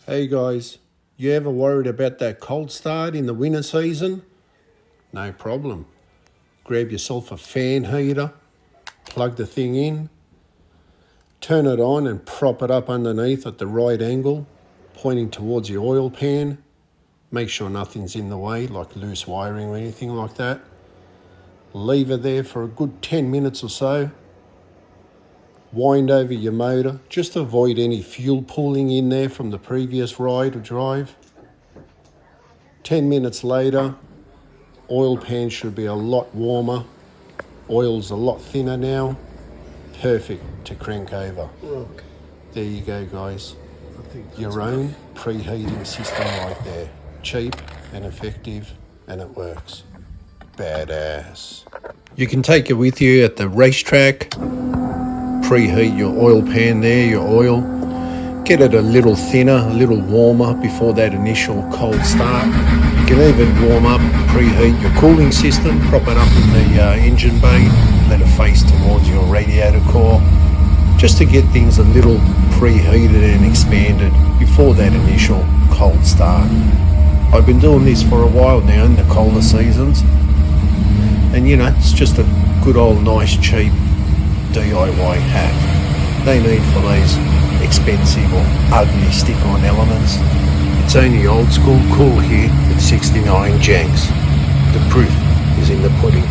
Hey guys, you ever worried about that cold start in the winter season? No problem. Grab yourself a fan heater, plug the thing in, turn it on and prop it up underneath at the right angle, pointing towards the oil pan. Make sure nothing's in the way, like loose wiring or anything like that. Leave it there for a good 10 minutes or so. Wind over your motor, just to avoid any fuel pooling in there from the previous ride or drive. 10 minutes later, oil pan should be a lot warmer. Oil's a lot thinner now. Perfect to crank over. Look, There you go, guys. I think that's Your own preheating system right there. Cheap and effective, and it works. Badass. You can take it with you at the racetrack. Preheat your oil pan there, your oil. Get it a little thinner, a little warmer before that initial cold start. You can even warm up, preheat your cooling system, prop it up in the engine bay, let it face towards your radiator core, just to get things a little preheated and expanded before that initial cold start. I've been doing this for a while now in the colder seasons, and it's just a good old nice cheap DIY hack. No need for these expensive or ugly stick-on elements. It's only old school cool here with 69 janks. The proof is in the pudding.